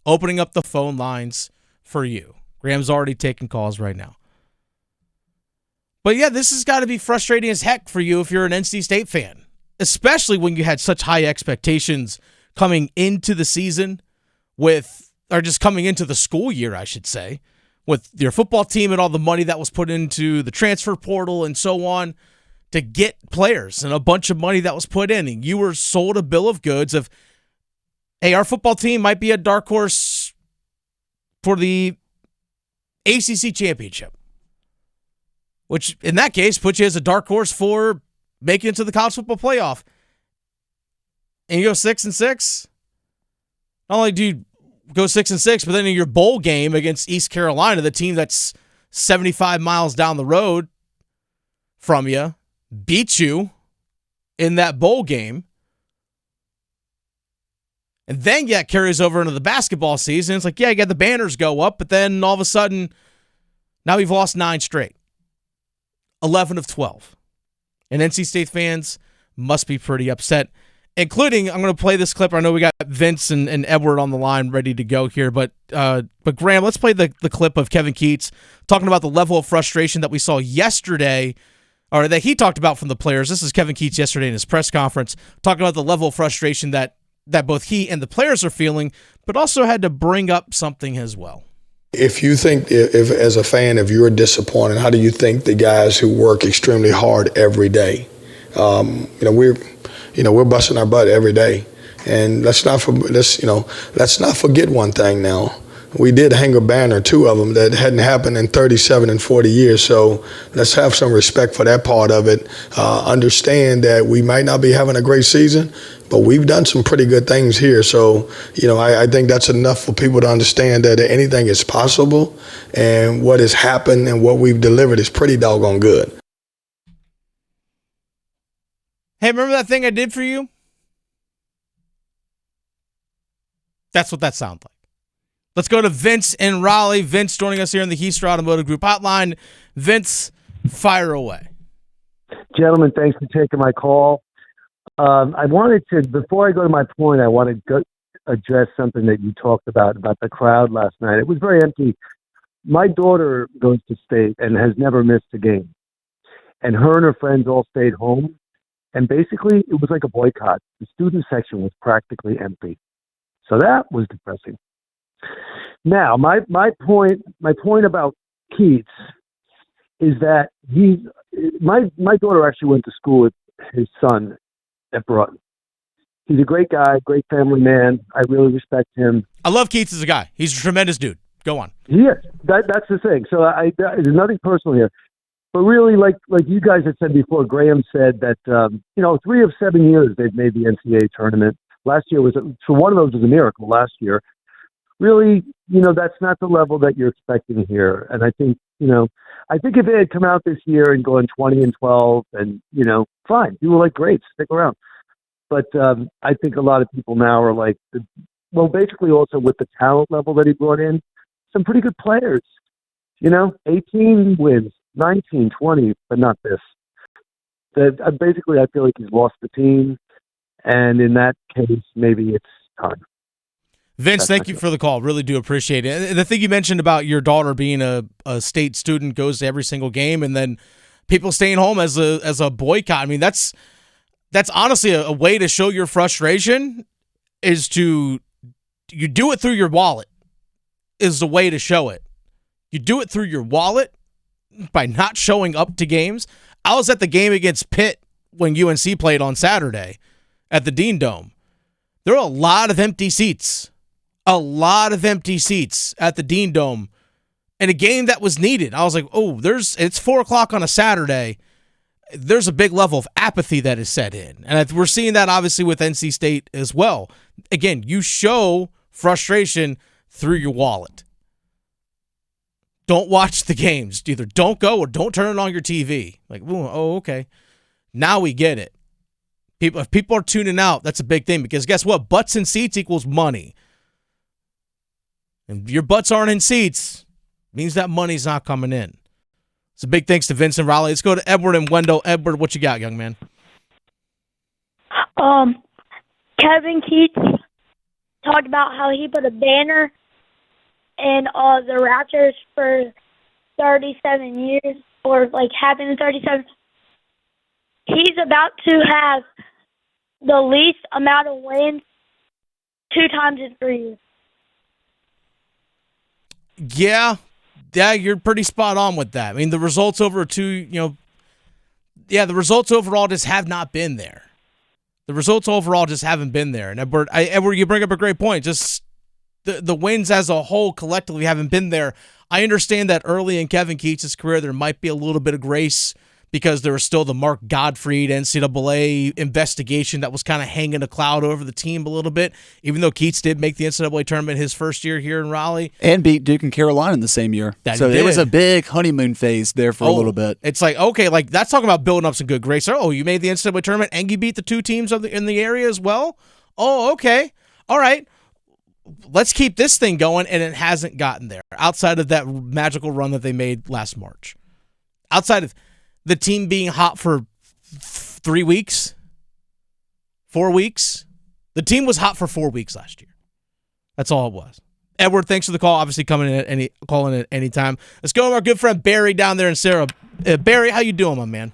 opening up the phone lines for you. Graham's already taking calls right now. But yeah, this has got to be frustrating as heck for you if you're an NC State fan, especially when you had such high expectations coming into the season or just coming into the school year, I should say, with your football team and all the money that was put into the transfer portal and so on to get players and a bunch of money that was put in. And you were sold a bill of goods of, hey, our football team might be a dark horse for the ACC championship, which in that case puts you as a dark horse for making it to the college football playoff. And you go 6-6. Not only do you go 6-6, but then in your bowl game against East Carolina, the team that's 75 miles down the road from you, beat you in that bowl game. And then, yeah, it carries over into the basketball season. It's like, yeah, you got the banners go up, but then all of a sudden, now we've lost 9 straight. 11 of 12. And NC State fans must be pretty upset, including, I'm going to play this clip. I know we got Vince and Edward on the line ready to go here, but Graham, let's play the clip of Kevin Keatts talking about the level of frustration that we saw yesterday, or that he talked about from the players. This is Kevin Keatts yesterday in his press conference, talking about the level of frustration that both he and the players are feeling, but also had to bring up something as well. If you think, if as a fan, if you're disappointed, how do you think the guys who work extremely hard every day? We're busting our butt every day, and let's not forget one thing now. We did hang a banner, 2 of them, that hadn't happened in 37 and 40 years. So let's have some respect for that part of it. Understand that we might not be having a great season, but we've done some pretty good things here. So, I think that's enough for people to understand that anything is possible, and what has happened and what we've delivered is pretty doggone good. Hey, remember that thing I did for you? That's what that sounds like. Let's go to Vince in Raleigh. Vince joining us here in the Heister Automotive Group hotline. Vince, fire away. Gentlemen, thanks for taking my call. I wanted to, before I go to my point, I wanted to address something that you talked about the crowd last night. It was very empty. My daughter goes to state and has never missed a game. And her and her friends all stayed home. And basically, it was like a boycott. The student section was practically empty. So that was depressing. Now, my point about Keatts is that my daughter actually went to school with his son at Broughton. He's a great guy, great family man. I really respect him. I love Keatts as a guy. He's a tremendous dude. Go on. He is. That's the thing. So there's nothing personal here. But really, like you guys had said before, Graham said that, 3 of 7 years they've made the NCAA tournament. Last year so one of those was a miracle last year. Really, that's not the level that you're expecting here. And I think if they had come out this year and gone 20-12 and, fine, you were like, great, stick around. But I think a lot of people now are like, basically also with the talent level that he brought in, some pretty good players, 18 wins, 19, 20, but not this. Basically, I feel like he's lost the team. And in that case, maybe it's time. Vince, thank you for the call. Really do appreciate it. And the thing you mentioned about your daughter being a state student, goes to every single game, and then people staying home as a boycott. I mean, that's honestly a way to show your frustration, is you do it through your wallet, is the way to show it. You do it through your wallet by not showing up to games. I was at the game against Pitt when UNC played on Saturday at the Dean Dome. There were a lot of empty seats. A lot of empty seats at the Dean Dome in a game that was needed. I was like, it's 4:00 on a Saturday. There's a big level of apathy that is set in. And we're seeing that obviously with NC State as well. Again, you show frustration through your wallet. Don't watch the games. Either don't go or don't turn it on your TV. Like, okay. Now we get it. If people are tuning out, that's a big thing, because guess what? Butts in seats equals money. And if your butts aren't in seats, means that money's not coming in. So big thanks to Vincent Raleigh. Let's go to Edward and Wendell. Edward, what you got, young man? Kevin Keatts, talked about how he put a banner in the Raptors for 37 years, or like having the 37. He's about to have the least amount of wins 2 times in 3 years. Yeah, you're pretty spot on with that. I mean, the results over the results overall just have not been there. The results overall just haven't been there. And Edward, you bring up a great point. Just the wins as a whole collectively haven't been there. I understand that early in Kevin Keatts' career, there might be a little bit of grace because there was still the Mark Gottfried NCAA investigation that was kind of hanging a cloud over the team a little bit, even though Keatts did make the NCAA tournament his first year here in Raleigh. And beat Duke and Carolina in the same year. So it was a big honeymoon phase there for a little bit. It's like, okay, like that's talking about building up some good grace. Oh, you made the NCAA tournament and you beat the 2 teams in the area as well? Oh, okay. All right. Let's keep this thing going, and it hasn't gotten there outside of that magical run that they made last March. Outside of the team being hot for 3 weeks, 4 weeks. The team was hot for 4 weeks last year. That's all it was. Edward, thanks for the call. Obviously calling at any time. Let's go to our good friend Barry down there in Sarah. Barry, how you doing, my man?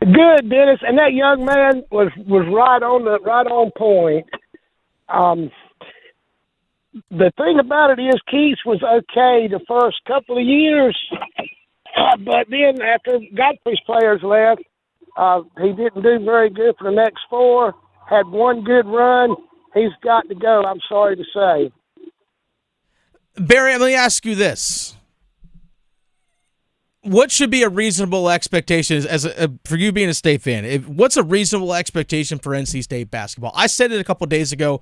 Good, Dennis. And that young man was right on point. The thing about it is Keatts was okay the first couple of years, but then after Godfrey's players left, he didn't do very good for the next 4. Had one good run. He's got to go, I'm sorry to say. Barry, let me ask you this. What should be a reasonable expectation for you being a State fan? What's a reasonable expectation for NC State basketball? I said it a couple days ago.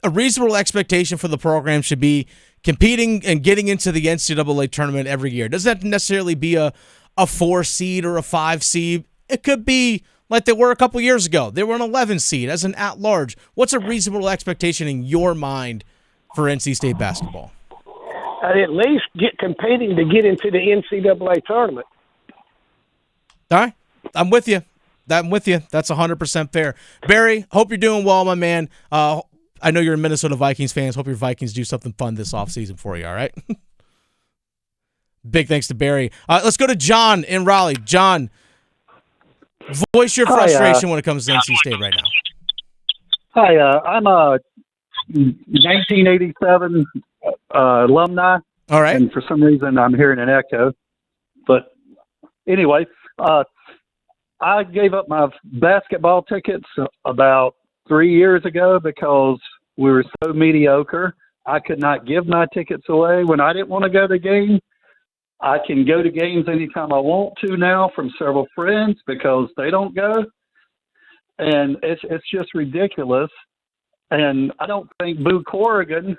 A reasonable expectation for the program should be competing and getting into the NCAA tournament every year. It doesn't necessarily be a 4 seed or a 5 seed. It could be like they were a couple years ago. They were an 11 seed as an at-large. What's a reasonable expectation in your mind for NC State basketball? At least competing to get into the NCAA tournament. All right. I'm with you. That's 100% fair. Barry, hope you're doing well, my man. I know you're a Minnesota Vikings fan. Hope your Vikings do something fun this offseason for you, all right? Big thanks to Barry. Let's go to John in Raleigh. John, voice your frustration when it comes to NC State right now. Hi, I'm a 1987 alumni. All right. And for some reason, I'm hearing an echo. But anyway, I gave up my basketball tickets about 3 years ago because we were so mediocre. I could not give my tickets away when I didn't want to go to games. I can go to games anytime I want to now from several friends because they don't go. And it's just ridiculous. And I don't think Boo Corrigan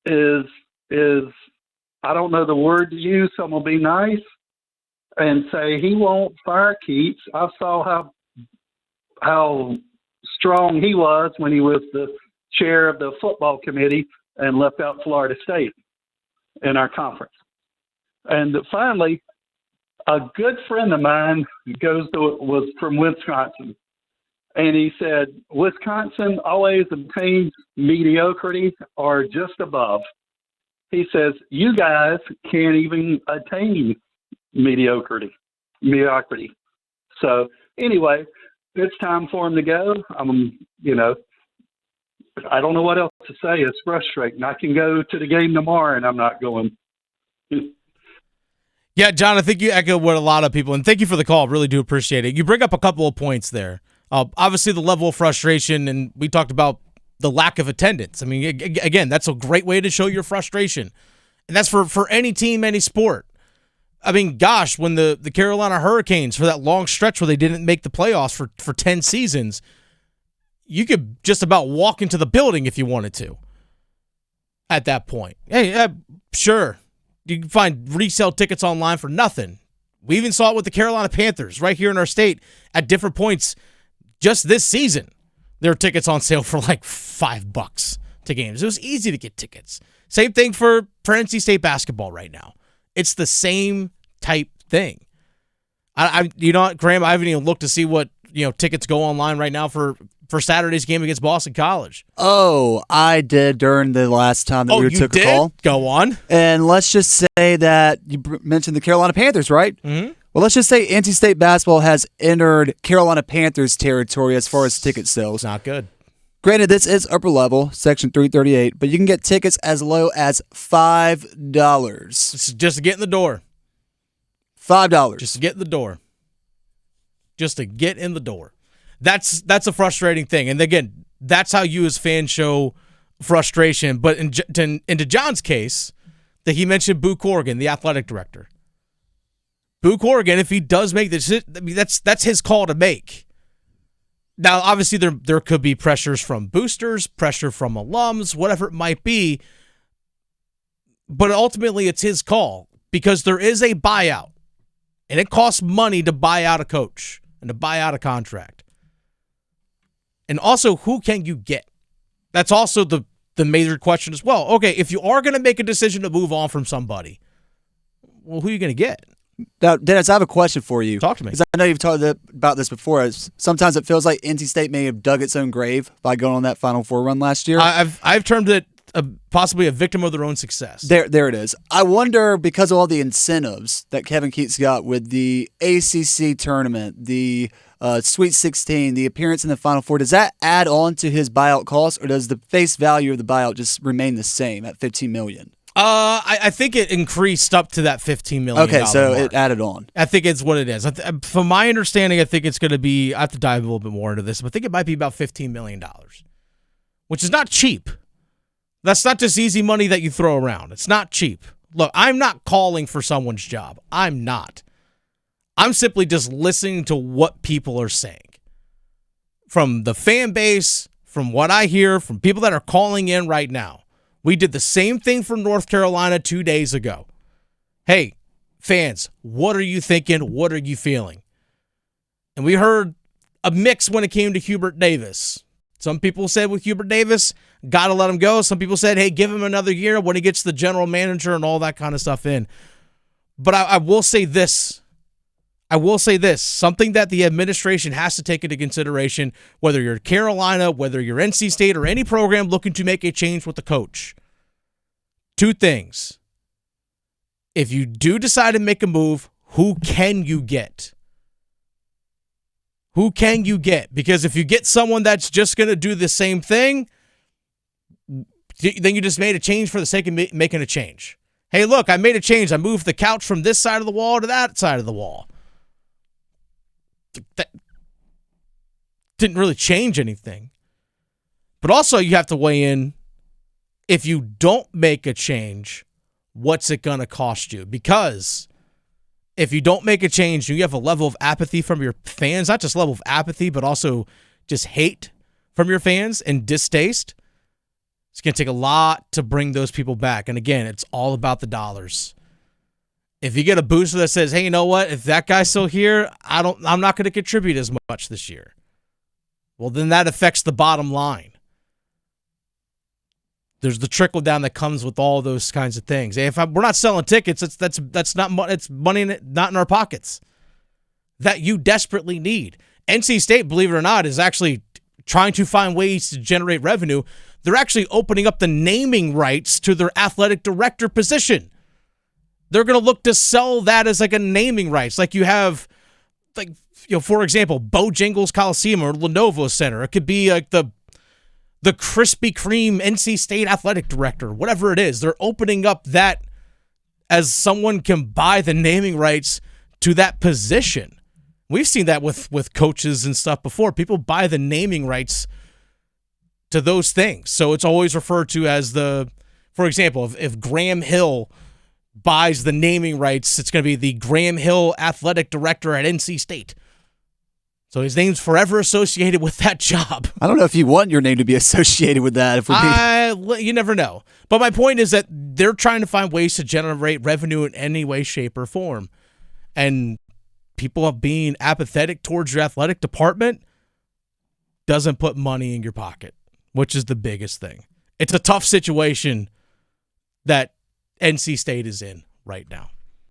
is I don't know the word to use, so I'm going to be nice and say he won't fire Keatts. I saw how strong he was when he was the chair of the football committee and left out Florida State in our conference. And finally, a good friend of mine was from Wisconsin. And he said, Wisconsin always obtains mediocrity or just above. He says, you guys can't even attain mediocrity. So anyway, it's time for him to go. I don't know what else to say. It's frustrating. I can go to the game tomorrow and I'm not going. Yeah, John, I think you echo what a lot of people, and thank you for the call. Really do appreciate it. You bring up a couple of points there. Obviously, the level of frustration, and we talked about the lack of attendance. I mean, again, that's a great way to show your frustration. And that's for any team, any sport. I mean, gosh, when the Carolina Hurricanes, for that long stretch where they didn't make the playoffs for 10 seasons, you could just about walk into the building if you wanted to at that point. Hey, sure. You can find resale tickets online for nothing. We even saw it with the Carolina Panthers right here in our state at different points just this season. There are tickets on sale for like $5 to games. It was easy to get tickets. Same thing for NC State basketball right now. It's the same type thing. You know what, Graham? I haven't even looked to see what tickets go online right now for for Saturday's game against Boston College. Oh, I did during the last time that we took a call. Go on. And let's just say that you mentioned the Carolina Panthers, right? Mm-hmm. Well, let's just say NC State basketball has entered Carolina Panthers territory as far as ticket sales. Not good. Granted, this is upper level, Section 338, but you can get tickets as low as $5. It's just to get in the door. $5. Just to get in the door. Just to get in the door. That's a frustrating thing. And again, that's how you as fans show frustration. But into John's case, that he mentioned Boo Corrigan, the athletic director. Boo Corrigan, if he does make this, I mean, that's his call to make. Now, obviously, there could be pressures from boosters, pressure from alums, whatever it might be. But ultimately, it's his call because there is a buyout. And it costs money to buy out a coach and to buy out a contract. And also, who can you get? That's also the major question as well. Okay, if you are going to make a decision to move on from somebody, well, who are you going to get? Now, Dennis, I have a question for you. Talk to me. Because I know you've talked about this before. Sometimes it feels like NC State may have dug its own grave by going on that Final Four run last year. I've termed it possibly a victim of their own success. There it is. I wonder, because of all the incentives that Kevin Keatts got with the ACC tournament, the Sweet 16, the appearance in the Final Four, does that add on to his buyout cost, or does the face value of the buyout just remain the same at $15 million? I think it increased up to that $15 million. Okay, so mark. it added on. I think it's what it is. From my understanding, I think it's going to be, I have to dive a little bit more into this, but I think it might be about $15 million, which is not cheap. That's not just easy money that you throw around. It's not cheap. Look, I'm not calling for someone's job. I'm not. I'm simply just listening to what people are saying. From the fan base, from what I hear, from people that are calling in right now. We did the same thing for North Carolina 2 days ago. Hey, fans, what are you thinking? What are you feeling? And we heard a mix when it came to Hubert Davis. Some people said with Hubert Davis, got to let him go. Some people said, hey, give him another year when he gets the general manager and all that kind of stuff in. But I will say this. Something that the administration has to take into consideration, whether you're Carolina, whether you're NC State, or any program looking to make a change with the coach. Two things. If you do decide to make a move, who can you get? Who can you get? Because if you get someone that's just going to do the same thing, then you just made a change for the sake of making a change. Hey, look, I made a change. I moved the couch from this side of the wall to that side of the wall. That didn't really change anything. But also you have to weigh in, if you don't make a change, what's it going to cost you? Because if you don't make a change, you have a level of apathy from your fans, not just level of apathy, but also just hate from your fans and distaste. It's going to take a lot to bring those people back. And again, it's all about the dollars. If you get a booster that says, hey, you know what? If that guy's still here, I'm not going to contribute as much this year. Well, then that affects the bottom line. There's the trickle down that comes with all those kinds of things. If we're not selling tickets, that's not it's money not in our pockets that you desperately need. NC State, believe it or not, is actually trying to find ways to generate revenue. They're actually opening up the naming rights to their athletic director position. They're going to look to sell that as like a naming rights. Like you have, like, you know, for example, Bojangles Coliseum or Lenovo Center. It could be like the Krispy Kreme NC State athletic director, whatever it is. They're opening up that as someone can buy the naming rights to that position. We've seen that with coaches and stuff before. People buy the naming rights to those things. So it's always referred to as for example, if Graham Hill buys the naming rights, it's going to be the Graham Hill athletic director at NC State. So his name's forever associated with that job. I don't know if you want your name to be associated with that. You never know. But my point is that they're trying to find ways to generate revenue in any way, shape, or form. And people being apathetic towards your athletic department doesn't put money in your pocket, which is the biggest thing. It's a tough situation that NC State is in right now.